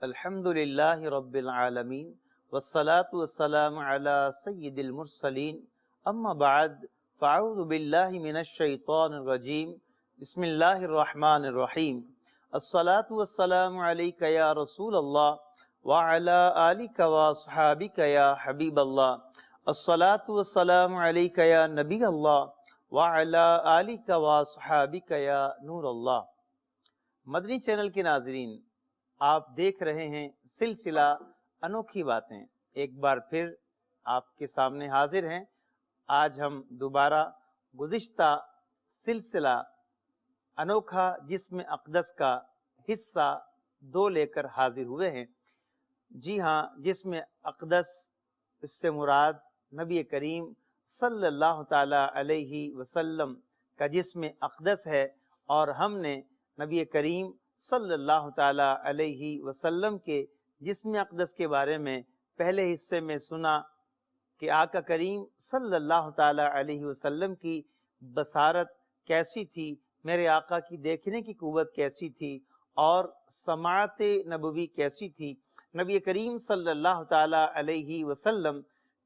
الحمدللہ رب العالمین والصلاة والسلام علی سید المرسلین اما بعد فاعوذ باللہ من الشیطان الرجیم بسم اللہ الرحمن الرحیم الصلاة والسلام علیک یا رسول اللہ وعلی آلک واصحابک یا حبیب اللہ الصلاة والسلام علیک یا نبی اللہ وعلی آلک واصحابک یا نور اللہ۔ مدنی چینل کے ناظرین، آپ دیکھ رہے ہیں سلسلہ انوکھی باتیں۔ ایک بار پھر آپ کے سامنے حاضر ہیں۔ آج ہم دوبارہ گزشتہ سلسلہ انوکھا جسم اقدس کا حصہ 2 لے کر حاضر ہوئے ہیں۔ جی ہاں، جسم اقدس اس سے مراد نبی کریم صلی اللہ تعالی علیہ وسلم کا جسم اقدس ہے، اور ہم نے نبی کریم صلی اللہ تعالی علیہ وسلم کے جسم اقدس کے بارے میں پہلے حصے میں سنا کہ آقا کریم صلی اللہ تعالی علیہ وسلم کی بصارت کیسی تھی، میرے آقا کی دیکھنے کی قوت کیسی تھی، اور سماعت نبوی کیسی تھی، نبی کریم صلی اللہ تعالی علیہ وسلم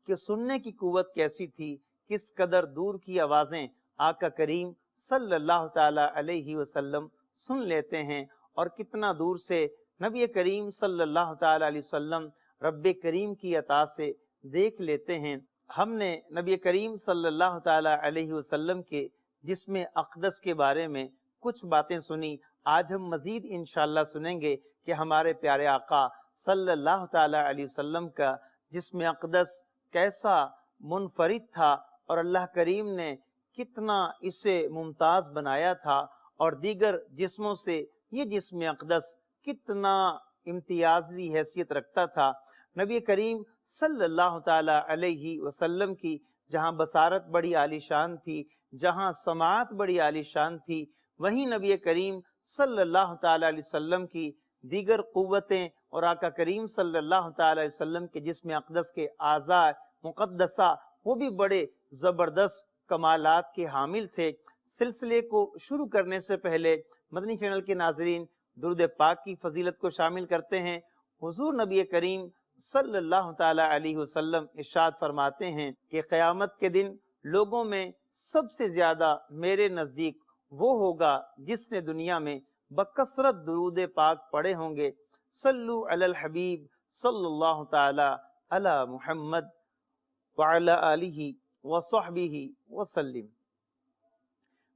کے سننے کی قوت کیسی تھی، کس قدر دور کی آوازیں آقا کریم صلی اللہ تعالی علیہ وسلم سن لیتے ہیں، اور کتنا دور سے نبی کریم صلی اللہ تعالی علیہ وسلم رب کریم کی عطا سے دیکھ لیتے ہیں۔ ہم نے نبی کریم صلی اللہ تعالی علیہ وسلم کے جسم اقدس کے بارے میں کچھ باتیں سنی۔ آج ہم مزید انشاءاللہ سنیں گے کہ ہمارے پیارے آقا صلی اللہ تعالی علیہ وسلم کا جسم اقدس کیسا منفرد تھا، اور اللہ کریم نے کتنا اسے ممتاز بنایا تھا، اور دیگر جسموں سے یہ جسم اقدس کتنا امتیازی حیثیت رکھتا تھا۔ نبی کریم صلی اللہ تعالی علیہ وسلم کی جہاں بصارت بڑی عالی شان تھی، جہاں سماعت بڑی عالی شان تھی، وہیں نبی کریم صلی اللہ تعالی علیہ وسلم کی دیگر قوتیں اور آقا کریم صلی اللہ تعالی علیہ وسلم کے جسم اقدس کے اعضاء مقدسہ وہ بھی بڑے زبردست کمالات کے حامل تھے۔ سلسلے کو شروع کرنے سے پہلے مدنی چینل کے ناظرین درود پاک کی فضیلت کو شامل کرتے ہیں۔ حضور نبی کریم صلی اللہ تعالی علیہ وسلم ارشاد فرماتے ہیں کہ قیامت کے دن لوگوں میں سب سے زیادہ میرے نزدیک وہ ہوگا جس نے دنیا میں بکثرت درود پاک پڑھے ہوں گے۔ صلو علی الحبیب صلی اللہ تعالی علی محمد وعلی آلہ وصحبہ وسلم۔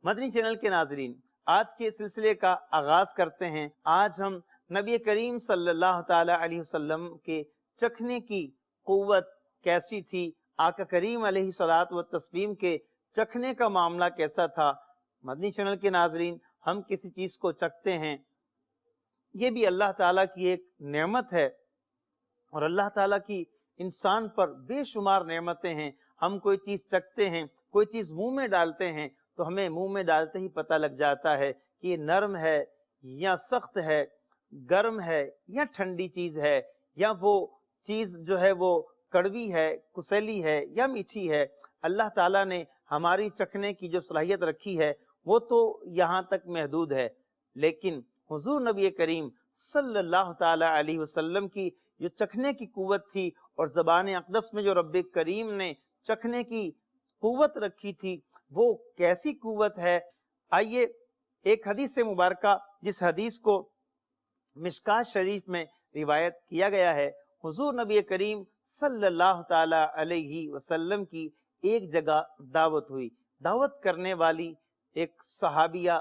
مدنی چینل کے ناظرین، آج کے سلسلے کا آغاز کرتے ہیں۔ آج ہم نبی کریم صلی اللہ تعالی علیہ وسلم کے چکھنے کی قوت کیسی تھی، آقا کریم علیہ الصلوۃ والتسلیم کے چکھنے کا معاملہ کیسا تھا۔ مدنی چینل کے ناظرین، ہم کسی چیز کو چکھتے ہیں، یہ بھی اللہ تعالیٰ کی ایک نعمت ہے، اور اللہ تعالیٰ کی انسان پر بے شمار نعمتیں ہیں۔ ہم کوئی چیز چکھتے ہیں، کوئی چیز منہ میں ڈالتے ہیں، تو ہمیں منہ میں ڈالتے ہی پتہ لگ جاتا ہے کہ یہ نرم ہے یا سخت ہے، گرم ہے یا ٹھنڈی چیز ہے، یا وہ چیز جو ہے وہ کڑوی ہے، کسیلی ہے یا میٹھی ہے۔ اللہ تعالیٰ نے ہماری چکھنے کی جو صلاحیت رکھی ہے وہ تو یہاں تک محدود ہے، لیکن حضور نبی کریم صلی اللہ تعالی علیہ وسلم کی جو چکھنے کی قوت تھی، اور زبان اقدس میں جو رب کریم نے چکھنے کی قوت رکھی تھی، وہ کیسی قوت ہے۔ آئیے ایک حدیث مبارکہ، جس حدیث کو مشکات شریف میں روایت کیا گیا ہے، حضور نبی کریم صلی اللہ تعالی علیہ وسلم کی ایک جگہ دعوت ہوئی۔ دعوت کرنے والی ایک صحابیہ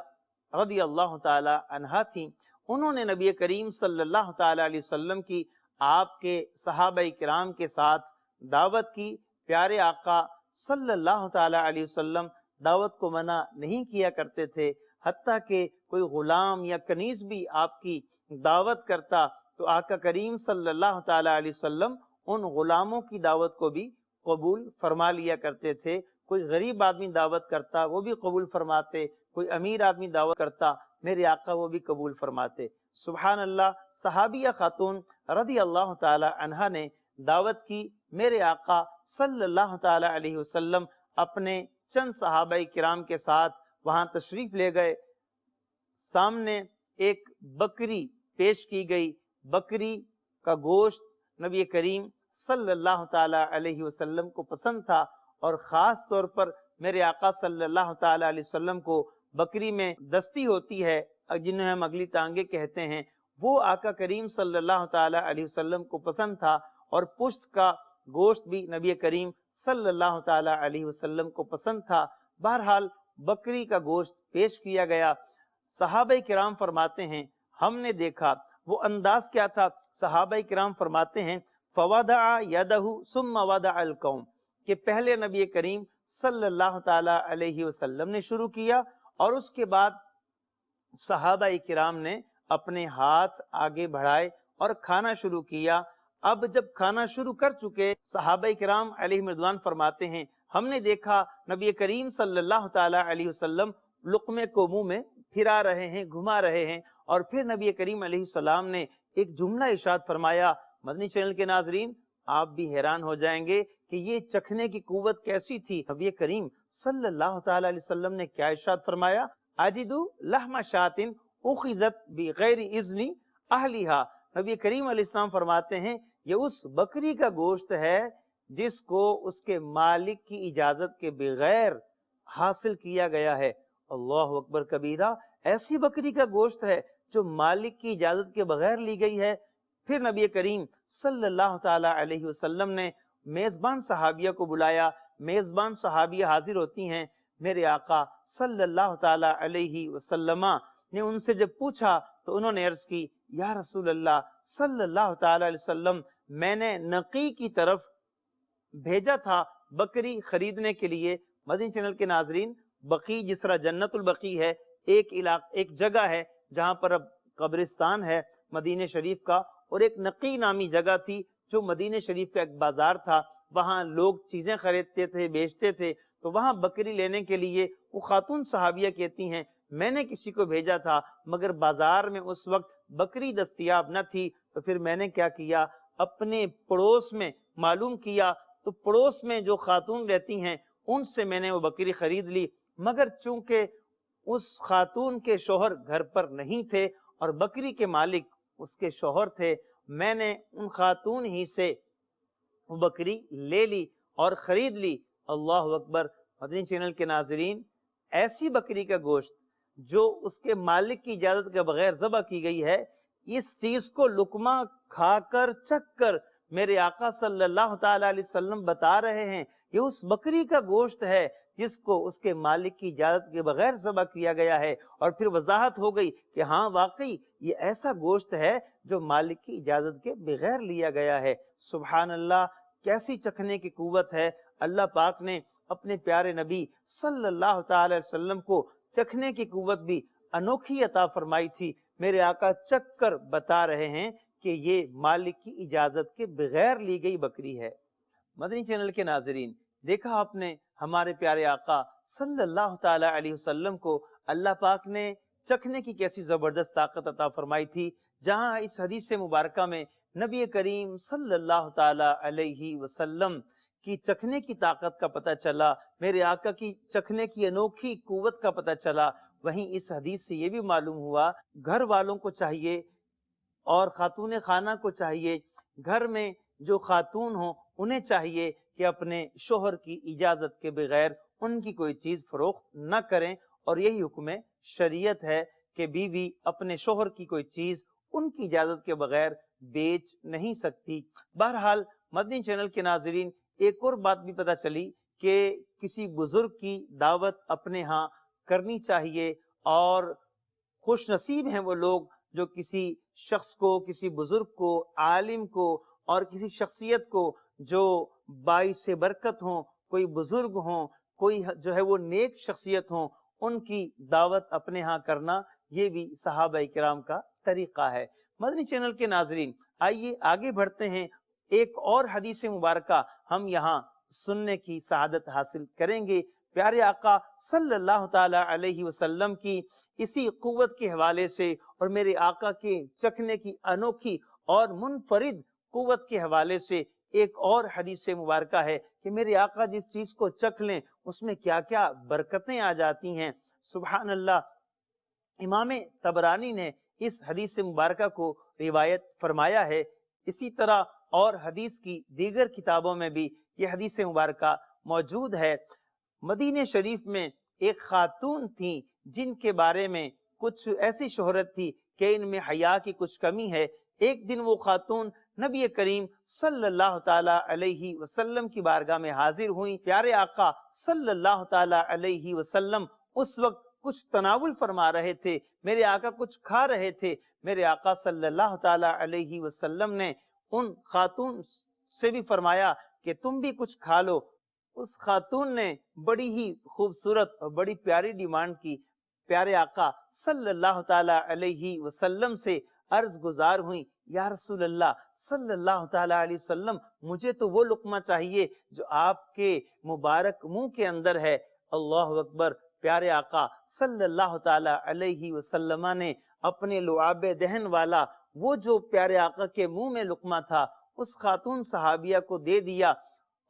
رضی اللہ تعالی عنہا تھیں۔ انہوں نے نبی کریم صلی اللہ تعالی علیہ وسلم کی آپ کے صحابہ کرام کے ساتھ دعوت کی۔ پیارے آقا صلی اللہ تعالی علیہ وسلم دعوت کو منع نہیں کیا کرتے تھے، حتیٰ کہ کوئی غلام یا کنیز بھی آپ کی دعوت کرتا تو آقا کریم صلی اللہ تعالی علیہ وسلم ان غلاموں کی دعوت کو بھی قبول فرما لیا کرتے تھے۔ کوئی غریب آدمی دعوت کرتا وہ بھی قبول فرماتے، کوئی امیر آدمی دعوت کرتا میرے آقا وہ بھی قبول فرماتے۔ سبحان اللہ، صحابیہ خاتون رضی اللہ تعالی عنہا نے دعوت کی۔ میرے آقا صلی اللہ تعالی علیہ وسلم اپنے چند صحابہ کرام کے ساتھ وہاں تشریف لے گئے۔ سامنے ایک بکری پیش کی گئی، بکری کا گوشت نبی کریم صلی اللہ تعالی علیہ وسلم کو پسند تھا، اور خاص طور پر میرے آقا صلی اللہ تعالی علیہ وسلم کو بکری میں دستی ہوتی ہے جنہیں ہم اگلی ٹانگیں کہتے ہیں، وہ آقا کریم صلی اللہ تعالی علیہ وسلم کو پسند تھا، اور پشت کا گوشت بھی نبی کریم صلی اللہ تعالی علیہ وسلم کو پسند تھا۔ بہرحال بکری کا گوشت پیش کیا گیا۔ صحابہ کرام فرماتے ہیں ہم نے دیکھا، وہ انداز کیا تھا؟ صحابہ کرام فرماتے ہیں فوضع یدہ ثم وضع القوم، کہ پہلے نبی کریم صلی اللہ تعالی علیہ وسلم نے شروع کیا، اور اس کے بعد صحابہ کرام نے اپنے ہاتھ آگے بڑھائے اور کھانا شروع کیا۔ اب جب کھانا شروع کر چکے، صحابہ کرام علیہ رضوان فرماتے ہیں ہم نے دیکھا نبی کریم صلی اللہ تعالی علیہ وسلم لقمے کو منہ میں پھرا رہے ہیں، گھما رہے ہیں، اور پھر نبی کریم علیہ السلام نے ایک جملہ ارشاد فرمایا۔ مدنی چینل کے ناظرین، آپ بھی حیران ہو جائیں گے کہ یہ چکھنے کی قوت کیسی تھی۔ نبی کریم صلی اللہ تعالی علیہ وسلم نے کیا ارشاد فرمایا؟ اجدو لحم شاۃ اخذت بغیر اذن اہلھا۔ نبی کریم علیہ السلام فرماتے ہیں یہ اس بکری کا گوشت ہے جس کو اس کے مالک کی اجازت کے بغیر حاصل کیا گیا ہے۔ اللہ اکبر کبیرہ، ایسی بکری کا گوشت ہے جو مالک کی اجازت کے بغیر لی گئی ہے۔ پھر نبی کریم صلی اللہ تعالی علیہ وسلم نے میزبان صحابیہ کو بلایا۔ میزبان صحابیہ حاضر ہوتی ہیں، میرے آقا صلی اللہ تعالی علیہ وسلم نے ان سے جب پوچھا تو انہوں نے عرض کی یا رسول اللہ صلی اللہ تعالی علیہ وسلم، میں نے نقی کی طرف بھیجا تھا بکری خریدنے کے لیے۔ مدنی چینل کے ناظرین، بقیع جس طرح جنت البقیع ہے، ایک جگہ ہے جہاں پر اب قبرستان ہے مدینہ شریف کا، اور ایک نقی نامی جگہ تھی جو مدینہ شریف کا ایک بازار تھا، وہاں لوگ چیزیں خریدتے تھے، بیچتے تھے۔ تو وہاں بکری لینے کے لیے وہ خاتون صحابیہ کہتی ہیں میں نے کسی کو بھیجا تھا، مگر بازار میں اس وقت بکری دستیاب نہ تھی، تو پھر میں نے کیا کیا، اپنے پڑوس میں معلوم کیا، تو پڑوس میں جو خاتون رہتی ہیں ان سے میں نے وہ بکری خرید لی، مگر چونکہ اس خاتون کے شوہر گھر پر نہیں تھے اور بکری کے مالک اس کے شوہر تھے، میں نے ان خاتون ہی سے وہ بکری لے لی اور خرید لی۔ اللہ اکبر۔ مدنی چینل کے ناظرین، ایسی بکری کا گوشت جو اس کے مالک کی اجازت کے بغیر ذبح کی گئی ہے، اس چیز کو لقمہ کھا کر چکھ کر میرے آقا صلی اللہ تعالی علیہ وسلم بتا رہے ہیں یہ اس بکری کا گوشت ہے جس کو اس کے مالک کی اجازت کے بغیر ذبح کیا گیا ہے۔ اور پھر وضاحت ہو گئی کہ ہاں واقعی یہ ایسا گوشت ہے جو مالک کی اجازت کے بغیر لیا گیا ہے۔ سبحان اللہ، کیسی چکھنے کی قوت ہے۔ اللہ پاک نے اپنے پیارے نبی صلی اللہ تعالی علیہ وسلم کو چکھنے کی قوت بھی انوکھی عطا فرمائی تھی۔ میرے آقا چکھ کر بتا رہے ہیں کہ یہ مالک کی اجازت کے بغیر لی گئی بکری ہے۔ مدنی چینل کے ناظرین، دیکھا آپ نے ہمارے پیارے آقا صلی اللہ تعالی علیہ وسلم کو اللہ پاک نے چکھنے کی کیسی زبردست طاقت عطا فرمائی تھی، جہاں اس حدیث مبارکہ میں نبی کریم صلی اللہ تعالی علیہ وسلم کی چکھنے کی طاقت کا پتہ چلا، میرے آقا کی چکھنے کی انوکھی قوت کا پتہ چلا۔ وہیں اس حدیث سے یہ بھی معلوم ہوا گھر والوں کو چاہیے اور خاتون خانہ کو چاہیے، گھر میں جو خاتون ہوں انہیں چاہیے کہ اپنے شوہر کی اجازت کے بغیر ان کی کوئی چیز فروخت نہ کریں، اور یہی حکم شریعت ہے کہ بیوی اپنے شوہر کی کوئی چیز ان کی اجازت کے بغیر بیچ نہیں سکتی۔ بہرحال مدنی چینل کے ناظرین، ایک اور بات بھی پتہ چلی کہ کسی بزرگ کی دعوت اپنے ہاں کرنی چاہیے، اور خوش نصیب ہیں وہ لوگ جو کسی شخص کو، کسی بزرگ کو، عالم کو، اور کسی شخصیت کو جو باعث برکت ہوں، کوئی بزرگ ہوں، کوئی جو ہے وہ نیک شخصیت ہوں، ان کی دعوت اپنے ہاں کرنا، یہ بھی صحابہ کرام کا طریقہ ہے۔ مدنی چینل کے ناظرین، آئیے آگے بڑھتے ہیں، ایک اور حدیث مبارکہ ہم یہاں سننے کی سعادت حاصل کریں گے۔ پیارے آقا صلی اللہ تعالی علیہ وسلم کی اسی قوت کے حوالے سے اور میرے آقا کے چکھنے کی انوکھی اور منفرد قوت کے حوالے سے ایک اور حدیث مبارکہ ہے کہ میرے آقا جس چیز کو چکھ لیں اس میں کیا کیا برکتیں آ جاتی ہیں۔ سبحان اللہ۔ امام طبرانی نے اس حدیث مبارکہ کو روایت فرمایا ہے۔ اسی طرح اور حدیث کی دیگر کتابوں میں بھی یہ حدیث مبارکہ موجود ہے۔ مدینہ شریف میں ایک خاتون تھیں جن کے بارے میں کچھ ایسی شہرت تھی کہ ان میں حیا کی کچھ کمی ہے۔ ایک دن وہ خاتون نبی کریم صلی اللہ تعالی علیہ وسلم کی بارگاہ میں حاضر ہوئیں۔ پیارے آقا صلی اللہ تعالی علیہ وسلم اس وقت کچھ تناول فرما رہے تھے، میرے آقا کچھ کھا رہے تھے۔ میرے آقا صلی اللہ تعالی علیہ وسلم نے ان خاتون سے بھی فرمایا کہ تم بھی کچھ کھا لو۔ اس خاتون نے بڑی ہی خوبصورت اور بڑی پیاری ڈیمانڈ کی۔ پیارے آقا صلی اللہ تعالی علیہ وسلم سے عرض گزار ہوئیں، یا رسول اللہ صلی اللہ تعالی علیہ وسلم، مجھے تو وہ لقمہ چاہیے جو آپ کے مبارک منہ کے اندر ہے۔ اللہ اکبر۔ پیارے آقا صلی اللہ تعالی علیہ وسلم نے اپنے لعاب دہن والا وہ جو پیارے آقا کے منہ میں لقمہ تھا اس خاتون صحابیہ کو دے دیا۔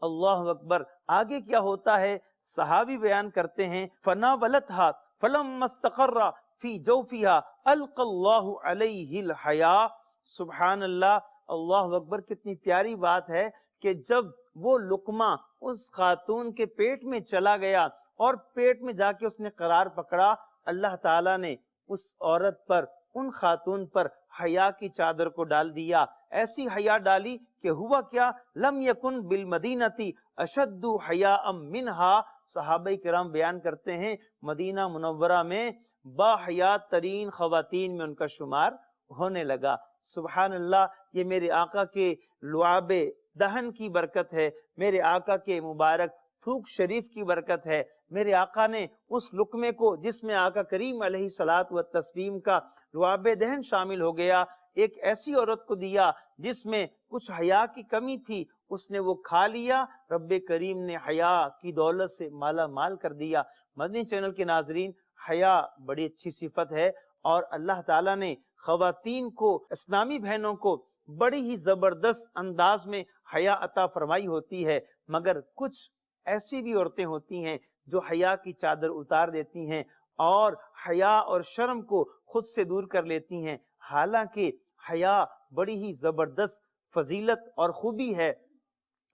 اللہ اکبر۔ آگے کیا ہوتا ہے صحابی بیان کرتے ہیں، فَنَاوَلَتْهَا فَلَمَّا اسْتَقَرَّ فِي جَوْفِهَا أَلْقَى اللَّهُ عَلَيْهِ الْحَيَاءَ۔ سبحان اللہ۔ اللہ اکبر۔ کتنی پیاری بات ہے کہ جب وہ لقمہ اس خاتون کے پیٹ میں چلا گیا اور پیٹ میں جا کے اس نے قرار پکڑا، اللہ تعالیٰ نے اس عورت پر، ان خاتون پر حیا کی چادر کو ڈال دیا۔ ایسی حیا ڈالی کہ ہوا کیا، لم یکن بالمدینتی اشد حیاء منہا۔ صحابہ کرام بیان کرتے ہیں مدینہ منورہ میں با حیا ترین خواتین میں ان کا شمار ہونے لگا۔ سبحان اللہ۔ یہ میرے آقا کے لعاب دہن کی برکت ہے، میرے آقا کے مبارک تھوک شریف کی برکت ہے۔ میرے آقا نے اس لقمے کو جس میں آقا کریم علیہ الصلوۃ والتسلیم کا لعاب دہن شامل ہو گیا، ایک ایسی عورت کو دیا جس میں کچھ حیا کی کمی تھی، اس نے وہ کھا لیا، رب کریم نے حیا کی دولت سے مالا مال کر دیا۔ مدنی چینل کے ناظرین، حیا بڑی اچھی صفت ہے اور اللہ تعالیٰ نے خواتین کو، اسلامی بہنوں کو بڑی ہی زبردست انداز میں حیا عطا فرمائی ہوتی ہے، مگر کچھ ایسی بھی عورتیں ہوتی ہیں جو حیا کی چادر اتار دیتی ہیں اور حیا اور شرم کو خود سے دور کر لیتی ہیں، حالانکہ حیا بڑی ہی زبردست فضیلت اور خوبی ہے۔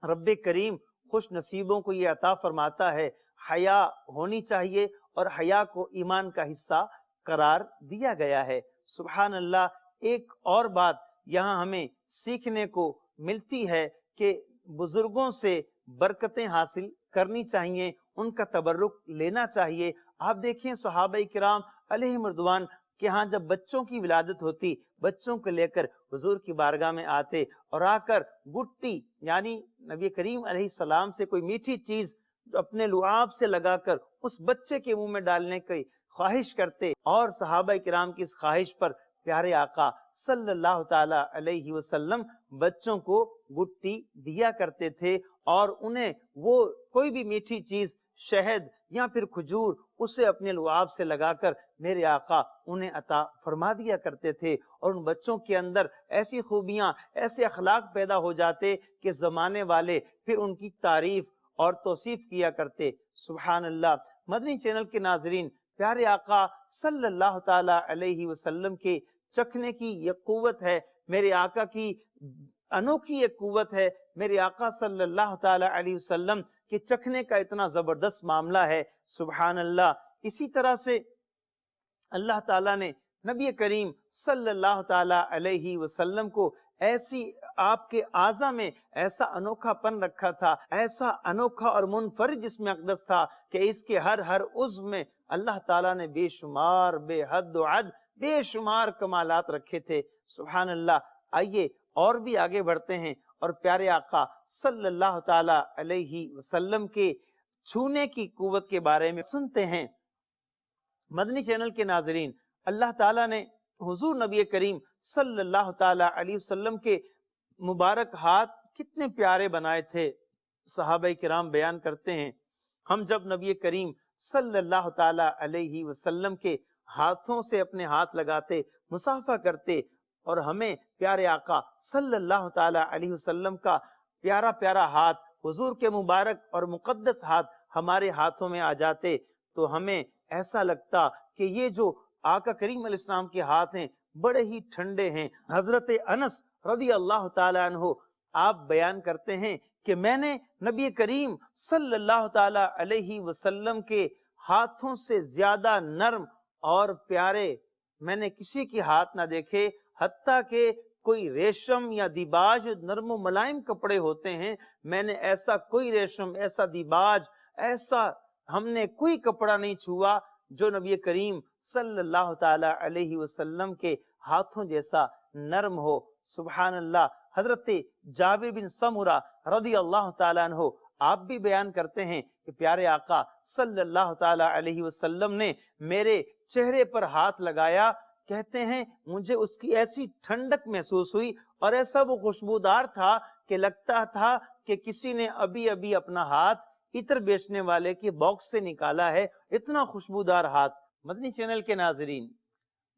رب کریم خوش نصیبوں کو یہ عطا فرماتا ہے۔ حیا ہونی چاہیے اور حیا کو ایمان کا حصہ قرار دیا گیا ہے۔ سبحان اللہ۔ ایک اور بات یہاں ہمیں سیکھنے کو ملتی ہے کہ بزرگوں سے برکتیں حاصل کرنی چاہیے، ان کا تبرک لینا چاہیے۔ آپ دیکھیں صحابہ کرام علیہم رضوان کہ ہاں جب بچوں کی ولادت ہوتی، بچوں کو لے کر حضور کی بارگاہ میں آتے اور آ کر گٹی یعنی نبی کریم علیہ السلام سے کوئی میٹھی چیز اپنے لعاب سے لگا کر اس بچے کے منہ میں ڈالنے کی خواہش کرتے، اور صحابہ کرام کی اس خواہش پر پیارے آقا صلی اللہ تعالی علیہ وسلم بچوں کو گٹی دیا کرتے تھے اور انہیں وہ کوئی بھی میٹھی چیز، شہد یا پھر کھجور، اسے اپنے لعاب سے لگا کر میرے آقا انہیں عطا فرما دیا کرتے تھے، اور ان بچوں کے اندر ایسی خوبیاں، ایسے اخلاق پیدا ہو جاتے کہ زمانے والے پھر ان کی تعریف اور توصیف کیا کرتے۔ سبحان اللہ۔ مدنی چینل کے ناظرین، پیارے آقا صلی اللہ تعالی علیہ وسلم کے چکھنے کی یہ قوت ہے، میرے آقا کی انوکھی ایک قوت ہے، میرے آقا صلی اللہ تعالی علیہ وسلم کے چکھنے کا اتنا زبردست معاملہ ہے۔ سبحان اللہ۔ اسی طرح سے اللہ تعالیٰ نے نبی کریم صلی اللہ تعالی علیہ وسلم کو ایسی آپ کے اعضاء میں ایسا انوکھا پن رکھا تھا، ایسا انوکھا اور منفرد جسم اقدس تھا کہ اس کے ہر عضو میں اللہ تعالیٰ نے بے شمار، بے حد و عد، بے شمار کمالات رکھے تھے۔ سبحان اللہ۔ آئیے اور بھی آگے بڑھتے ہیں اور پیارے آقا صلی اللہ تعالی علیہ وسلم کے چھونے کی قوت کے بارے میں سنتے ہیں۔ مدنی چینل کے ناظرین، اللہ تعالیٰ نے حضور نبی کریم صلی اللہ تعالی علیہ وسلم کے مبارک ہاتھ کتنے پیارے بنائے تھے۔ صحابہ کرام بیان کرتے ہیں ہم جب نبی کریم صلی اللہ تعالی علیہ وسلم کے ہاتھوں سے اپنے ہاتھ لگاتے، مصافحہ کرتے، اور ہمیں پیارے آقا صلی اللہ تعالی علیہ وسلم کا پیارا پیارا ہاتھ، حضور کے مبارک اور مقدس ہاتھ ہمارے ہاتھوں میں آ جاتے تو ہمیں ایسا لگتا کہ یہ جو آقا کریم علیہ السلام کے ہاتھ ہیں بڑے ہی ٹھنڈے ہیں۔ حضرت انس رضی اللہ تعالی عنہ آپ بیان کرتے ہیں کہ میں نے نبی کریم صلی اللہ تعالی علیہ وسلم کے ہاتھوں سے زیادہ نرم اور پیارے میں نے کسی کے ہاتھ نہ دیکھے، حتیٰ کہ کوئی ریشم یا دیباج نرم و ملائم کپڑے ہوتے ہیں، میں نے ایسا کوئی ریشم، ایسا دیباج، ایسا ہم نے کوئی کپڑا نہیں چھوا جو نبی کریم صلی اللہ تعالی علیہ وسلم کے ہاتھوں جیسا نرم ہو۔ سبحان اللہ۔ حضرت جابر بن سمرہ رضی اللہ تعالیٰ عنہ آپ بھی بیان کرتے ہیں کہ پیارے آقا صلی اللہ تعالی علیہ وسلم نے میرے چہرے پر ہاتھ لگایا، کہتے ہیں مجھے اس کی ایسی ٹھنڈک محسوس ہوئی اور ایسا وہ خوشبودار تھا کہ لگتا تھا کہ کسی نے ابھی ابھی اپنا ہاتھ عطر بیچنے والے کے باکس سے نکالا ہے، اتنا خوشبودار ہاتھ۔ مدنی چینل کے ناظرین،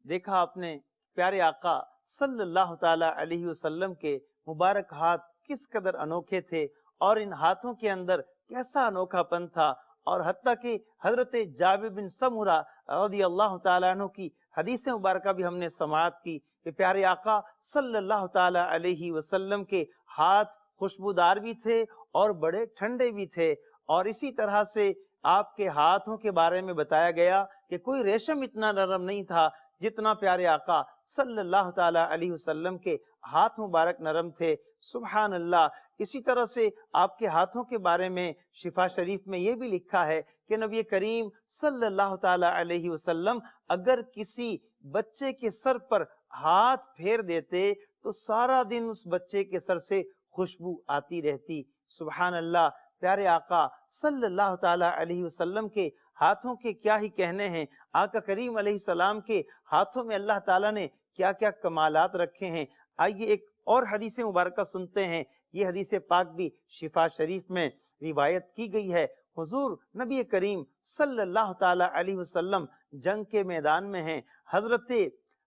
دیکھا آپ نے پیارے آقا صلی اللہ تعالی علیہ وسلم کے مبارک ہاتھ کس قدر انوکھے تھے اور ان ہاتھوں کے اندر کیسا انوکھا پن تھا، اور حتیٰ کہ حضرت جابر بن سمرہ رضی اللہ تعالیٰ عنہ کی حدیث مبارکہ بھی ہم نے سماعت کی کہ پیارے آقا صلی اللہ تعالی علیہ وسلم کے ہاتھ خوشبودار بھی تھے اور بڑے ٹھنڈے بھی تھے، اور اسی طرح سے آپ کے ہاتھوں کے بارے میں بتایا گیا کہ کوئی ریشم اتنا نرم نہیں تھا جتنا پیارے آقا صلی اللہ تعالی علیہ وسلم کے ہاتھ مبارک نرم تھے۔ سبحان اللہ۔ اسی طرح سے آپ کے ہاتھوں کے بارے میں شفا شریف میں یہ بھی لکھا ہے کہ نبی کریم صلی اللہ تعالی علیہ وسلم اگر کسی بچے کے سر پر ہاتھ پھیر دیتے تو سارا دن اس بچے کے سر سے خوشبو آتی رہتی۔ سبحان اللہ۔ پیارے آقا صلی اللہ تعالی علیہ وسلم کے ہاتھوں کے کیا ہی کہنے ہیں، آقا کریم علیہ السلام کے ہاتھوں میں اللہ تعالیٰ نے کیا کیا کمالات رکھے ہیں۔ آئیے ایک اور حدیث مبارکہ سنتے ہیں، یہ حدیث پاک بھی شفا شریف میں روایت کی گئی ہے۔ حضور نبی کریم صلی اللہ تعالی علیہ وسلم جنگ کے میدان میں ہیں، حضرت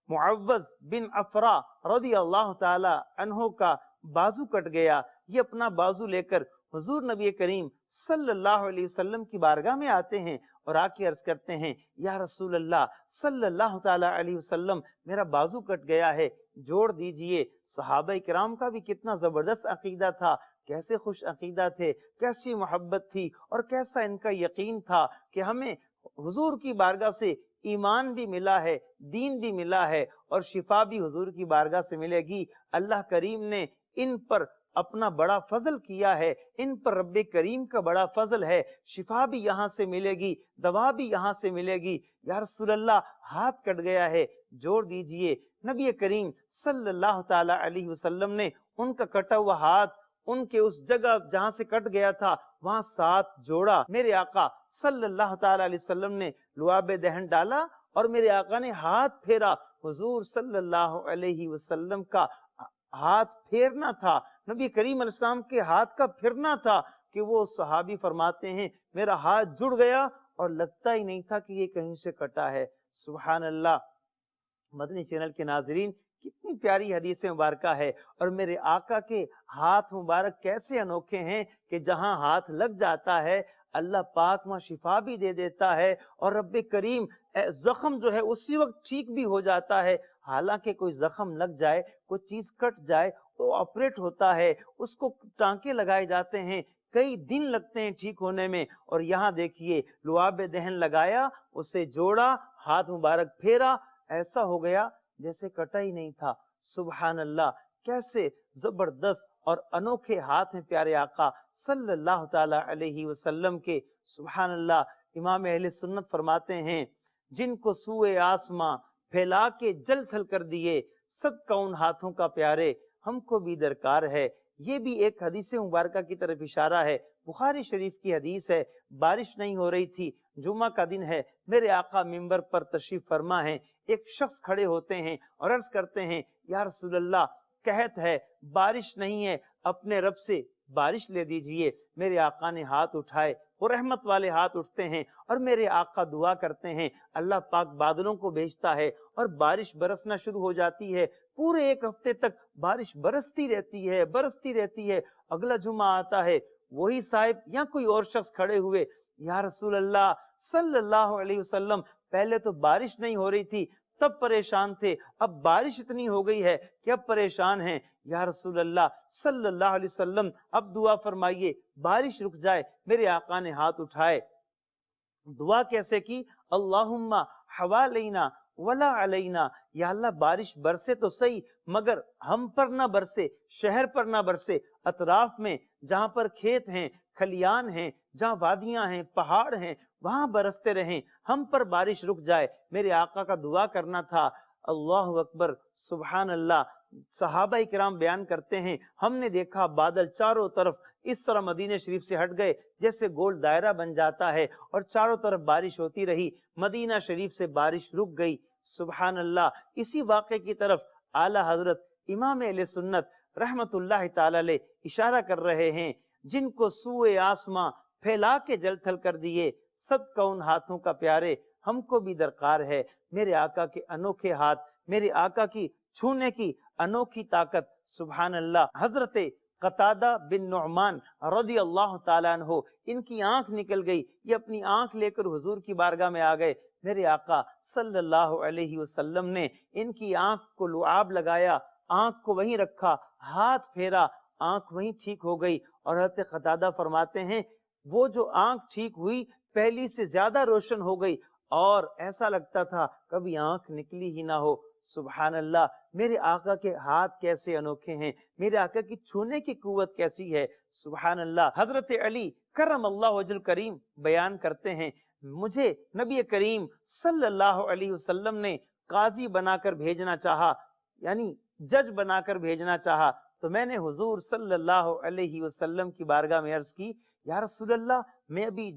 معوذ بن افرا رضی اللہ تعالی عنہ کا بازو کٹ گیا، یہ اپنا بازو لے کر حضور نبی کریم صلی اللہ علیہ وسلم کی بارگاہ میں آتے ہیں اور آ کے عرض کرتے ہیں یا رسول اللہ صلی اللہ تعالی علیہ وسلم میرا بازو کٹ گیا ہے، جوڑ دیجئے۔ صحابہ کرام کا بھی کتنا زبردست عقیدہ تھا، کیسے خوش عقیدہ تھے، کیسی محبت تھی اور کیسا ان کا یقین تھا کہ ہمیں حضور کی بارگاہ سے ایمان بھی ملا ہے، دین بھی ملا ہے اور شفا بھی حضور کی بارگاہ سے ملے گی۔ اللہ کریم نے ان پر اپنا بڑا فضل کیا ہے، ان پر رب کریم کا بڑا فضل ہے، شفا بھی یہاں سے ملے گی، دوا بھی یہاں سے ملے گی۔ یا رسول اللہ ہاتھ کٹ گیا ہے، جوڑ دیجئے۔ نبی کریم صلی اللہ تعالی علیہ وسلم نے ان کا کٹا ہوا ہاتھ ان کے اس جگہ جہاں سے کٹ گیا تھا وہاں ساتھ جوڑا۔ میرے آقا صلی اللہ تعالی علیہ وسلم نے لعاب دہن ڈالا اور میرے آقا نے ہاتھ پھیرا۔ حضور صلی اللہ علیہ وسلم کا ہاتھ پھیرنا تھا، نبی کریم علیہ السلام کے ہاتھ کا پھرنا تھا کہ وہ صحابی فرماتے ہیں میرا ہاتھ جڑ گیا اور لگتا ہی نہیں تھا کہ یہ کہیں سے کٹا ہے۔ سبحان اللہ۔ مدنی چینل کے ناظرین، کتنی پیاری حدیث مبارکہ ہے، اور میرے آقا کے ہاتھ مبارک کیسے انوکھے ہیں کہ جہاں ہاتھ لگ جاتا ہے اللہ پاک وہاں شفا بھی دے دیتا ہے، اور رب کریم زخم جو ہے اسی وقت ٹھیک بھی ہو جاتا ہے۔ حالانکہ کوئی زخم لگ جائے، کوئی چیز کٹ جائے، وہ آپریٹ ہوتا ہے، اس کو ٹانکے لگائے جاتے ہیں، کئی دن لگتے ہیں ٹھیک ہونے میں، اور یہاں دیکھیے لعاب دہن لگایا، اسے جوڑا، ہاتھ مبارک پھیرا، ایسا ہو گیا جیسے کٹا ہی نہیں تھا۔ سبحان اللہ۔ کیسے زبردست اور انوکھے ہاتھ ہیں پیارے آقا صلی اللہ تعالی علیہ وسلم کے۔ سبحان اللہ۔ امام اہل سنت فرماتے ہیں جن کو سوئے آسماں پھیلا کے جل تھل کر دیے، صدقہ ان ہاتھوں کا پیارے ہم کو بھی درکار ہے۔ یہ بھی ایک حدیث مبارکہ کی طرف اشارہ ہے، بخاری شریف کی حدیث ہے۔ بارش نہیں ہو رہی تھی، جمعہ کا دن ہے، میرے آقا منبر پر تشریف فرما ہیں، ایک شخص کھڑے ہوتے ہیں اور عرض کرتے ہیں یا رسول اللہ قحط ہے، بارش نہیں ہے، اپنے رب سے بارش لے دیجئے۔ میرے آقا نے ہاتھ اٹھائے، وہ رحمت والے ہاتھ اٹھتے ہیں اور میرے آقا دعا کرتے ہیں، اللہ پاک بادلوں کو بھیجتا ہے اور بارش برسنا شروع ہو جاتی ہے، پورے ایک ہفتے تک بارش برستی رہتی ہے، برستی رہتی ہے۔ اگلا جمعہ آتا ہے، وہی صاحب یا کوئی اور شخص کھڑے ہوئے، یا رسول اللہ صلی اللہ علیہ وسلم پہلے تو بارش نہیں ہو رہی تھی، تب پریشان تھے، اب بارش اتنی ہو گئی ہے کہ اب پریشان ہیں، یا رسول اللہ صلی اللہ علیہ وسلم اب دعا فرمائیے بارش رک جائے۔ میرے آقا نے ہاتھ اٹھائے، دعا کیسے کی؟ اللہم حوالینا ولا علینا، یا اللہ بارش برسے تو صحیح مگر ہم پر نہ برسے، شہر پر نہ برسے، اطراف میں جہاں پر کھیت ہیں، کھلیان ہیں، جہاں وادیاں ہیں، پہاڑ ہیں، وہاں برستے رہیں، ہم پر بارش رک جائے۔ میرے آقا کا دعا کرنا تھا۔ اللہ اکبر، سبحان اللہ۔ صحابہ کرام بیان کرتے ہیں ہم نے دیکھا بادل چاروں طرف اس طرح مدینہ شریف سے ہٹ گئے جیسے گول دائرہ بن جاتا ہے، اور چاروں طرف بارش ہوتی رہی، مدینہ شریف سے بارش رک گئی۔ سبحان اللہ۔ اسی واقعے کی طرف اعلی حضرت امام اہل سنت رحمت اللہ تعالی علیہ اشارہ کر رہے ہیں، جن کو سوئے آسماں پھیلا کے جل تھل کر دیے، صدقہ ان ہاتھوں کا پیارے، ہم کو بھی درکار ہے میرے آقا کے انوکھے ہاتھ، میرے آقا کی چھونے کی انوکھی طاقت۔ سبحان اللہ۔ حضرت قتادہ بن نعمان رضی اللہ تعالیٰ عنہ، ان کی آنکھ نکل گئی، یہ اپنی آنکھ لے کر حضور کی بارگاہ میں آ گئے۔ میرے آقا صلی اللہ علیہ وسلم نے ان کی آنکھ کو لعاب لگایا، آنکھ کو وہیں رکھا، ہاتھ پھیرا، آنکھ وہیں ٹھیک ہو گئی۔ اور حضرت قتادہ فرماتے ہیں وہ جو آنکھ ٹھیک ہوئی پہلی سے زیادہ روشن ہو گئی، اور ایسا لگتا تھا کبھی آنکھ نکلی ہی نہ ہو۔ سبحان اللہ۔ میرے آقا کے ہاتھ کیسے انوکھے ہیں، میرے آقا کی چھونے کی قوت کیسی ہے۔ سبحان اللہ۔ حضرت علی کرم اللہ وجہ الکریم بیان کرتے ہیں مجھے نبی کریم صلی اللہ علیہ وسلم نے قاضی بنا کر بھیجنا چاہا، یعنی جج بنا کر بھیجنا چاہا، تو میں نے حضور صلی اللہ علیہ وسلم کی بارگاہ میں عرض کی یا رسول اللہ میں ابھی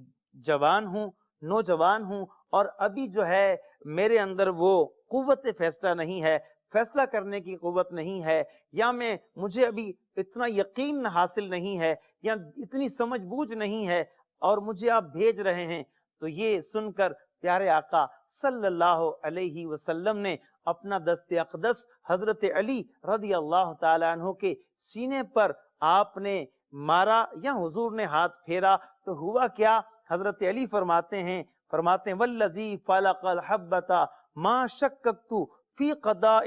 جوان ہوں، نوجوان ہوں، اور ابھی جو ہے میرے اندر وہ قوت فیصلہ نہیں ہے، فیصلہ کرنے کی قوت نہیں ہے، یا مجھے ابھی اتنا یقین حاصل نہیں ہے، یا اتنی سمجھ بوجھ نہیں ہے، اور مجھے آپ بھیج رہے ہیں۔ تو یہ سن کر پیارے آقا صلی اللہ علیہ وسلم نے اپنا دست اقدس حضرت علی رضی اللہ تعالی عنہ کے سینے پر آپ نے مارا، یا حضور نے ہاتھ پھیرا تو ہوا کیا؟ حضرت علی فرماتے ہیں والذی فلق الحبۃ ما شککت فی قضاء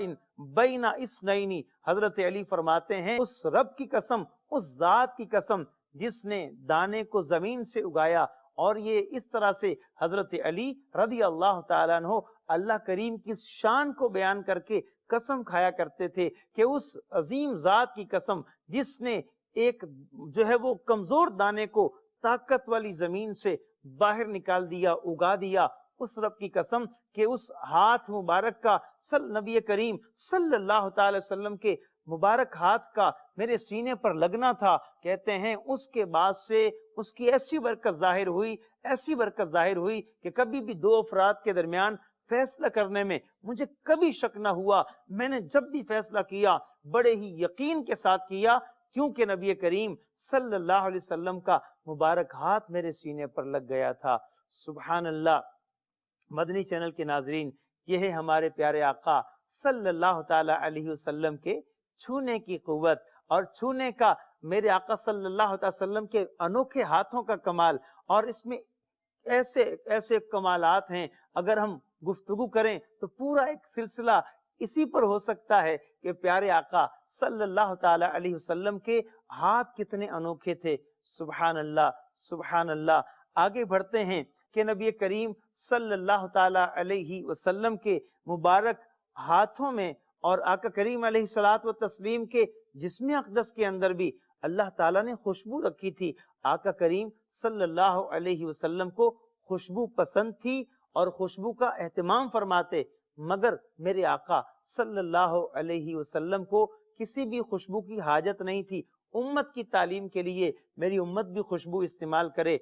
بین اثنین، حضرت علی فرماتے ہیں اس رب کی قسم، اس ذات کی قسم جس نے دانے کو زمین سے اگایا۔ اور یہ اس طرح سے حضرت علی رضی اللہ تعالیٰ عنہ اللہ کریم کی شان کو بیان کر کے قسم کھایا کرتے تھے کہ اس عظیم ذات کی قسم جس نے ایک جو ہے وہ کمزور دانے کو طاقت والی زمین سے باہر نکال دیا، اگا دیا، اس رب کی قسم کہ اس ہاتھ مبارک کا نبی کریم صلی اللہ تعالی وسلم کے مبارک ہاتھ کا میرے سینے پر لگنا تھا۔ کہتے ہیں اس کے بعد سے اس کی ایسی برکت ظاہر ہوئی، ایسی برکت ظاہر ہوئی کہ کبھی بھی دو افراد کے درمیان فیصلہ کرنے میں مجھے کبھی شک نہ ہوا۔ میں نے جب بھی فیصلہ کیا بڑے ہی یقین کے ساتھ کیا، کیونکہ نبی کریم صلی اللہ علیہ وسلم کا مبارک ہاتھ میرے سینے پر لگ گیا تھا۔ سبحان اللہ۔ مدنی چینل کے ناظرین، یہ ہے ہمارے پیارے آقا صلی اللہ تعالی علیہ وسلم کے چھونے کی قوت، اور چھونے کا میرے آقا صلی اللہ علیہ وسلم کے انوکھے ہاتھوں کا کمال۔ اور اس میں ایسے ایسے کمالات ہیں، اگر ہم گفتگو کریں تو پورا ایک سلسلہ اسی پر ہو سکتا ہے کہ پیارے آقا صلی اللہ تعالی علیہ وسلم کے ہاتھ کتنے انوکھے تھے۔ سبحان اللہ، سبحان اللہ۔ آگے بڑھتے ہیں کہ نبی کریم صلی اللہ تعالی علیہ وسلم کے مبارک ہاتھوں میں اور آقا کریم علیہ الصلوۃ والتسلیم کے جسم اقدس کے اندر بھی اللہ تعالیٰ نے خوشبو رکھی تھی۔ آقا کریم صلی اللہ علیہ وسلم کو خوشبو پسند تھی اور خوشبو کا اہتمام فرماتے، مگر میرے آقا صلی اللہ علیہ وسلم کو کسی بھی خوشبو کی حاجت نہیں تھی۔ امت کی تعلیم کے لیے میری امت بھی خوشبو استعمال کرے،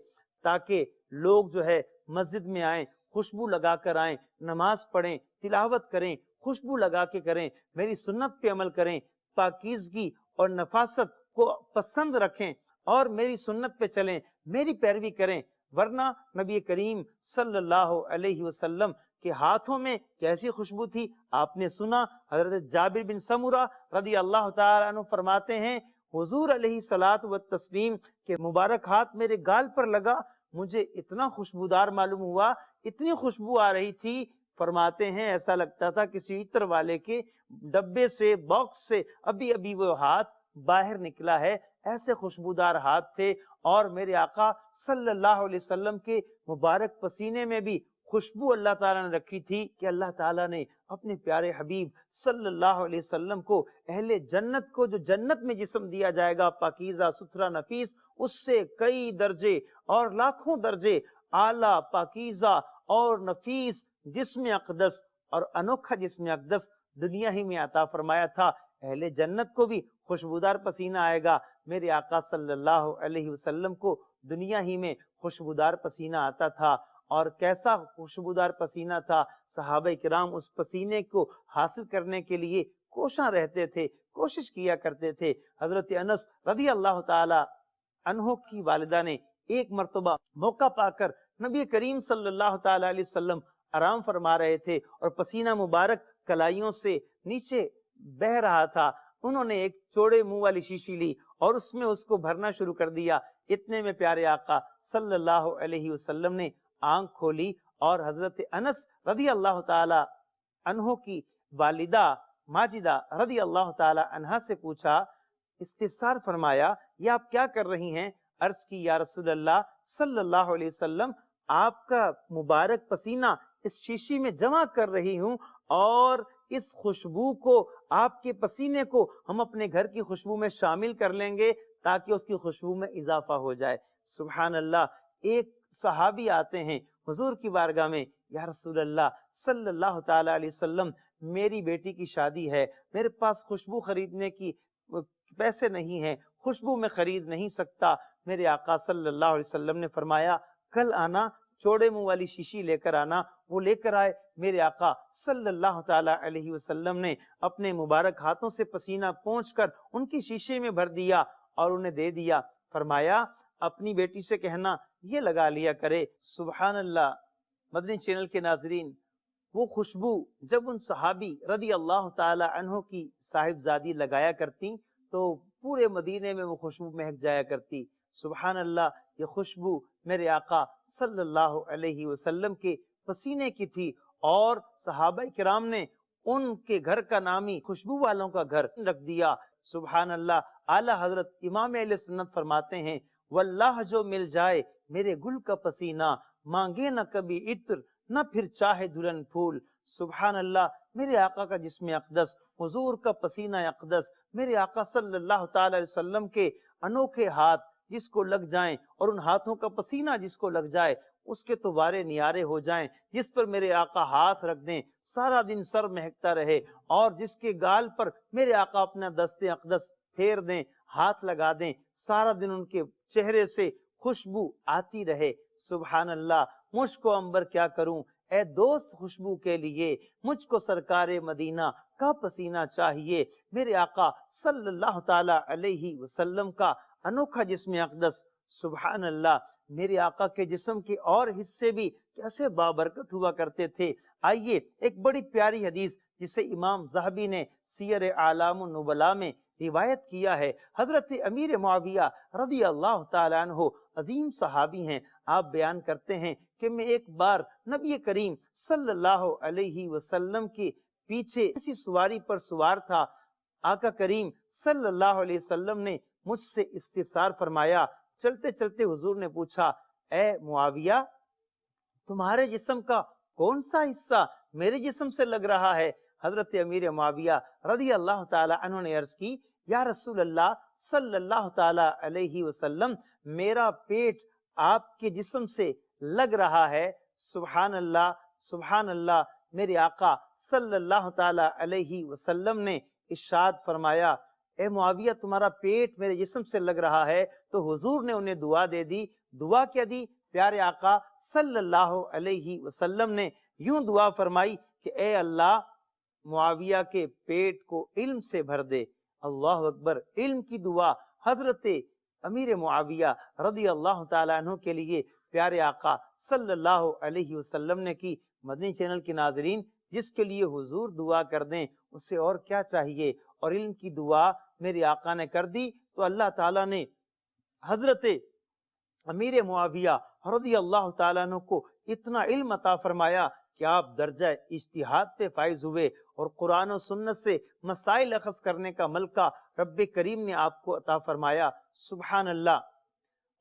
تاکہ لوگ جو ہے مسجد میں آئیں، خوشبو لگا کر آئیں، نماز پڑھیں، تلاوت کریں، خوشبو لگا کے کریں، میری سنت پہ عمل کریں، پاکیزگی اور نفاست کو پسند رکھیں اور میری سنت پہ چلیں، میری پیروی کریں۔ ورنہ نبی کریم صلی اللہ علیہ وسلم کے ہاتھوں میں کیسی خوشبو تھی آپ نے سنا۔ حضرت جابر بن سمرہ رضی اللہ تعالیٰ عنہ فرماتے ہیں حضور علیہ الصلوۃ والتسلیم کے مبارک ہاتھ میرے گال پر لگا، مجھے اتنا خوشبودار معلوم ہوا، اتنی خوشبو آ رہی تھی، فرماتے ہیں ایسا لگتا تھا کسی عطر والے کے ڈبے سے، باکس سے ابھی ابھی وہ ہاتھ باہر نکلا ہے، ایسے خوشبودار ہاتھ تھے۔ اور میرے آقا صلی اللہ علیہ وسلم کے مبارک پسینے میں بھی خوشبو اللہ تعالیٰ نے رکھی تھی کہ اللہ تعالیٰ نے اپنے پیارے حبیب صلی اللہ علیہ وسلم کو، اہل جنت کو جو جنت میں جسم دیا جائے گا پاکیزہ ستھرا نفیس، اس سے کئی درجے اور لاکھوں درجے اعلیٰ پاکیزہ اور نفیس جسم اقدس اور انوکھا جسم اقدس دنیا ہی میں عطا فرمایا تھا۔ اہل جنت کو بھی خوشبودار پسینہ آئے گا، میرے آقا صلی اللہ علیہ وسلم کو دنیا ہی میں خوشبودار پسینہ آتا تھا۔ اور کیسا خوشبودار پسینہ تھا، صحابہ کرام اس پسینے کو حاصل کرنے کے لیے کوشاں رہتے تھے، کوشش کیا کرتے تھے۔ حضرت انس رضی اللہ تعالی عنہ کی والدہ نے ایک مرتبہ موقع پا کر نبی کریم صلی اللہ تعالی علیہ وسلم آرام فرما رہے تھے اور پسینہ مبارک کلائیوں سے نیچے بہ رہا تھا، انہوں نے ایک چوڑے منہ والی شیشی لی اور اس میں اس کو بھرنا شروع کر دیا۔ اتنے میں پیارے آقا صلی اللہ علیہ وسلم نے آنکھ کھولی اور حضرت انس رضی اللہ تعالی عنہ کی والدہ ماجدہ رضی اللہ تعالی عنہا سے پوچھا، استفسار فرمایا، یہ آپ کیا کر رہی ہیں؟ عرض کی، یا رسول اللہ صلی اللہ علیہ وسلم، آپ کا مبارک پسینہ اس شیشی میں جمع کر رہی ہوں اور اس خوشبو کو، آپ کے پسینے کو ہم اپنے گھر کی خوشبو میں شامل کر لیں گے تاکہ اس کی خوشبو میں اضافہ ہو جائے۔ سبحان اللہ۔ ایک صحابی آتے ہیں حضور کی بارگاہ میں، یا رسول اللہ صلی اللہ تعالی علیہ وسلم، میری بیٹی کی شادی ہے، میرے پاس خوشبو خریدنے کی پیسے نہیں ہیں، خوشبو میں خرید نہیں سکتا۔ میرے آقا صلی اللہ علیہ وسلم نے فرمایا، کل آنا، چوڑے منہ والی شیشی لے کر آنا۔ وہ لے کر آئے۔ میرے آقا صلی اللہ تعالی علیہ وسلم نے اپنے مبارک ہاتھوں سے پسینہ پونچھ کر ان کی شیشے میں بھر دیا اور انہیں دے دیا۔ فرمایا، اپنی بیٹی سے کہنا یہ لگا لیا کرے۔ سبحان اللہ۔ مدنی چینل کے ناظرین، وہ خوشبو جب ان صحابی رضی اللہ تعالی عنہ کی صاحبزادی لگایا کرتی تو پورے مدینے میں وہ خوشبو مہک جایا کرتی۔ سبحان اللہ۔ یہ خوشبو میرے آقا صلی اللہ علیہ وسلم کے پسینے کی تھی اور صحابہ کرام نے ان کے گھر کا نام ہی خوشبو والوں کا گھر رکھ دیا۔ سبحان اللہ۔ اعلیٰ حضرت امام اہل سنت فرماتے ہیں، واللہ جو مل جائے میرے گل کا پسینہ، مانگے نہ کبھی عطر نہ پھر چاہے دلہن پھول۔ سبحان اللہ۔ میرے آقا کا جسم اقدس، حضور کا پسینہ اقدس، میرے آقا صلی اللہ تعالی علیہ وسلم کے انوکھے ہاتھ جس کو لگ جائیں اور ان ہاتھوں کا پسینہ جس کو لگ جائے اس کے تو وارے نیارے ہو جائیں۔ جس پر میرے آقا ہاتھ رکھ دیں سارا دن سر مہکتا رہے، اور جس کے گال پر میرے آقا اپنا دست اقدس پھیر دیں، ہاتھ لگا دیں، سارا دن ان کے چہرے سے خوشبو آتی رہے۔ سبحان اللہ۔ مجھ کو عنبر کیا کروں اے دوست خوشبو کے لیے، مجھ کو سرکار مدینہ کا پسینہ چاہیے۔ میرے آقا صلی اللہ تعالی علیہ وسلم کا انوکھا جسم اقدس، سبحان اللہ۔ میرے آقا کے جسم کے اور حصے بھی کیسے بابرکت ہوا کرتے تھے۔ آئیے ایک بڑی پیاری حدیث جسے امام ذہبی نے سیر اعلام النبلاء میں روایت کیا ہے، حضرت امیر معاویہ رضی اللہ تعالیٰ عنہ عظیم صحابی ہیں، آپ بیان کرتے ہیں کہ میں ایک بار نبی کریم صلی اللہ علیہ وسلم کے پیچھے کسی سواری پر سوار تھا۔ آقا کریم صلی اللہ علیہ وسلم نے مجھ سے استفسار فرمایا۔ چلتے چلتے حضور نے پوچھا، اے معاویہ، تمہارے جسم کا کون سا حصہ میرے جسم سے لگ رہا ہے؟ حضرت امیر معاویہ رضی اللہ تعالی عنہ نے عرض کی، یا رسول اللہ صلی اللہ تعالی علیہ وسلم، میرا پیٹ آپ کے جسم سے لگ رہا ہے۔ سبحان اللہ، سبحان اللہ۔ میرے آقا صلی اللہ تعالی علیہ وسلم نے ارشاد فرمایا، اے معاویہ، تمہارا پیٹ میرے جسم سے لگ رہا ہے۔ تو حضور نے انہیں دعا دے دی۔ دعا کیا دی؟ پیارے آقا صلی اللہ علیہ وسلم نے یوں دعا فرمائی کہ اے اللہ، معاویہ کے پیٹ کو علم سے بھر دے۔ اللہ اکبر۔ علم کی دعا حضرت امیر معاویہ رضی اللہ تعالیٰ عنہ کے لیے پیارے آقا صلی اللہ علیہ وسلم نے کی۔ مدنی چینل کے ناظرین، جس کے لیے حضور دعا کر دیں اسے اور کیا چاہیے؟ اور علم کی دعا میرے آقا نے کر دی تو اللہ تعالیٰ نے حضرت امیر معاویہ رضی اللہ تعالیٰ عنہ کو اتنا علم عطا فرمایا کہ آپ درجہ اجتہاد پہ فائز ہوئے اور قرآن و سنت سے مسائل اخذ کرنے کا ملکہ رب کریم نے آپ کو عطا فرمایا، سبحان اللہ۔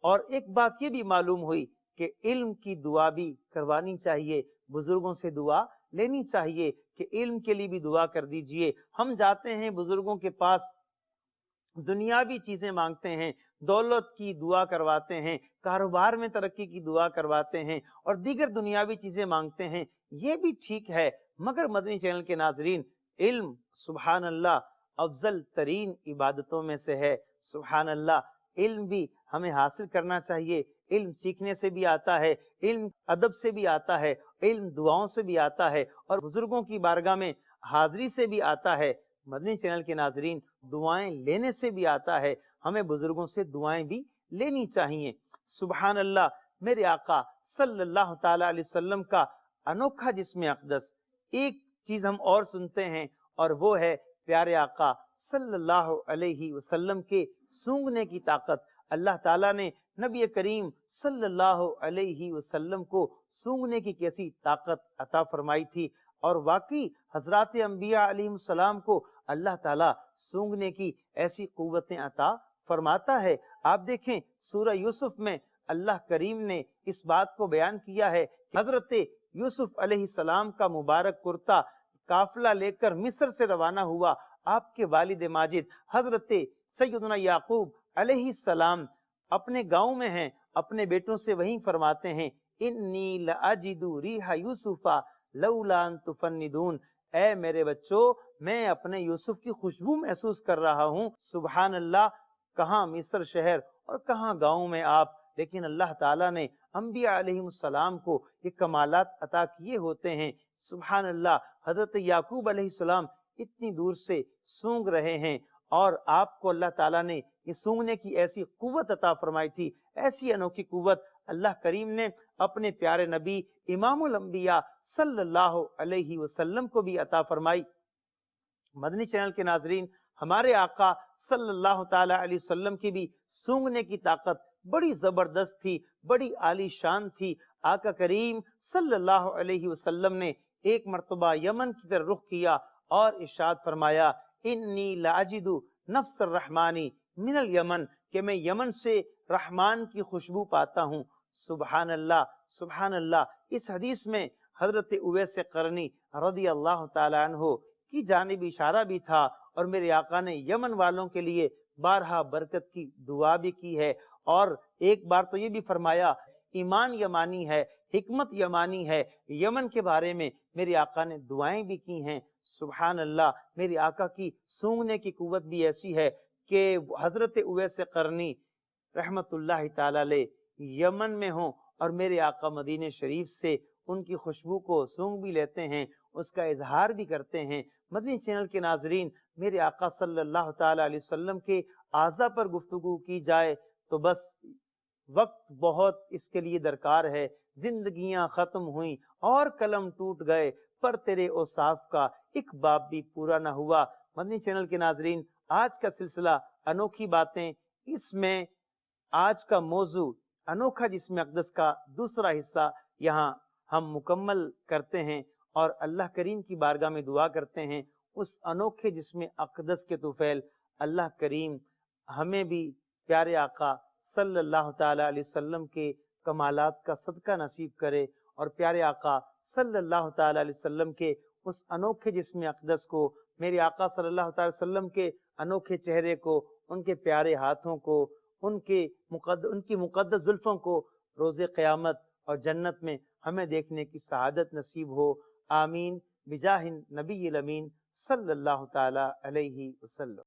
اور ایک بات یہ بھی معلوم ہوئی کہ علم کی دعا بھی کروانی چاہیے، بزرگوں سے دعا لینی چاہیے کہ علم کے لیے بھی دعا کر دیجئے۔ ہم جاتے ہیں بزرگوں کے پاس، دنیاوی چیزیں مانگتے ہیں، دولت کی دعا کرواتے ہیں، کاروبار میں ترقی کی دعا کرواتے ہیں اور دیگر دنیاوی چیزیں مانگتے ہیں، یہ بھی ٹھیک ہے، مگر مدنی چینل کے ناظرین، علم سبحان اللہ افضل ترین عبادتوں میں سے ہے، سبحان اللہ۔ علم بھی ہمیں حاصل کرنا چاہیے، علم سیکھنے سے بھی آتا ہے، علم ادب سے بھی آتا ہے، علم دعاؤں سے بھی آتا ہے اور بزرگوں کی بارگاہ میں حاضری سے بھی آتا ہے۔ مدنی چینل کے ناظرین، دعائیں لینے سے بھی آتا ہے، ہمیں بزرگوں سے دعائیں بھی لینی چاہیے، سبحان اللہ۔ میرے آقا صلی اللہ تعالی علیہ وسلم کا انوکھا جسم اقدس، ایک چیز ہم اور سنتے ہیں اور وہ ہے پیارے آقا صلی اللہ علیہ وسلم کے سونگھنے کی طاقت۔ اللہ تعالیٰ نے نبی کریم صلی اللہ علیہ وسلم کو سونگھنے کی کیسی طاقت عطا فرمائی تھی، اور واقعی حضرات انبیاء علیہ السلام کو اللہ تعالیٰ سونگھنے کی ایسی قوتیں عطا فرماتا ہے۔ آپ دیکھیں سورہ یوسف میں اللہ کریم نے اس بات کو بیان کیا ہے کہ حضرت یوسف علیہ السلام کا مبارک کرتا قافلہ لے کر مصر سے روانہ ہوا، آپ کے والد ماجد حضرت سیدنا یعقوب علیہ السلام اپنے گاؤں میں ہیں، اپنے بیٹوں سے وہیں فرماتے ہیں انی لاجد ریح یوسف لولا ان تفندون، اے میرے بچوں میں اپنے یوسف کی خوشبو محسوس کر رہا ہوں، سبحان اللہ۔ کہاں مصر شہر اور کہاں گاؤں میں آپ، لیکن اللہ تعالیٰ نے انبیاء علیہ السلام کو یہ کمالات عطا کیے ہوتے ہیں، سبحان اللہ۔ حضرت یعقوب علیہ السلام اتنی دور سے سونگ رہے ہیں اور آپ کو اللہ تعالیٰ نے یہ سونگنے کی ایسی قوت عطا فرمائی تھی، ایسی انوکھی قوت اللہ کریم نے اپنے پیارے نبی امام الانبیاء صلی اللہ علیہ وسلم کو بھی عطا فرمائی۔ مدنی چینل کے ناظرین، ہمارے آقا صلی اللہ تعالی علیہ وسلم کی بھی سونگنے کی طاقت بڑی زبردست تھی، بڑی عالی شان تھی۔ آقا کریم صلی اللہ علیہ وسلم نے ایک مرتبہ یمن کی طرف رخ کیا اور ارشاد فرمایا انی لاجد نفس الرحمانی من الیمن، کہ میں یمن سے رحمان کی خوشبو پاتا ہوں، سبحان اللہ سبحان اللہ۔ اس حدیث میں حضرت اویس قرنی رضی اللہ تعالی عنہ کی جانب اشارہ بھی تھا، اور میرے آقا نے یمن والوں کے لیے بارہا برکت کی دعا بھی کی ہے، اور ایک بار تو یہ بھی فرمایا ایمان یمانی ہے، حکمت یمانی ہے۔ یمن کے بارے میں میرے آقا نے دعائیں بھی کی ہیں، سبحان اللہ۔ میرے آقا کی سونگنے کی قوت بھی ایسی ہے کہ حضرت اویس قرنی رحمت اللہ تعالی علیہ یمن میں ہوں اور میرے آقا مدینہ شریف سے ان کی خوشبو کو سونگ بھی لیتے ہیں، اس کا اظہار بھی کرتے ہیں۔ مدنی چینل کے ناظرین، میرے آقا صلی اللہ تعالی علیہ وسلم کے اعضاء پر گفتگو کی جائے تو بس وقت بہت اس کے لیے درکار ہے۔ زندگیاں ختم ہوئیں اور قلم ٹوٹ گئے، پر تیرے اوصاف کا ایک باب بھی پورا نہ ہوا۔ مدنی چینل کے ناظرین، آج کا سلسلہ انوکھی باتیں، اس میں آج کا موضوع انوکھا جسم اقدس کا دوسرا حصہ یہاں ہم مکمل کرتے ہیں، اور اللہ کریم کی بارگاہ میں دعا کرتے ہیں اس انوکھے جسم اقدس کے طفیل اللہ کریم ہمیں بھی پیارے آقا صلی اللہ تعالی علیہ وسلم کے کمالات کا صدقہ نصیب کرے، اور پیارے آقا صلی اللہ تعالی علیہ وسلم کے اس انوکھے جسم اقدس کو، میرے آقا صلی اللہ تعالی وسلم کے انوکھے چہرے کو، ان کے پیارے ہاتھوں کو، ان کی مقدس زلفوں کو روز قیامت اور جنت میں ہمیں دیکھنے کی سعادت نصیب ہو، آمین بجاہ نبی الامین صلی اللہ تعالی علیہ وسلم۔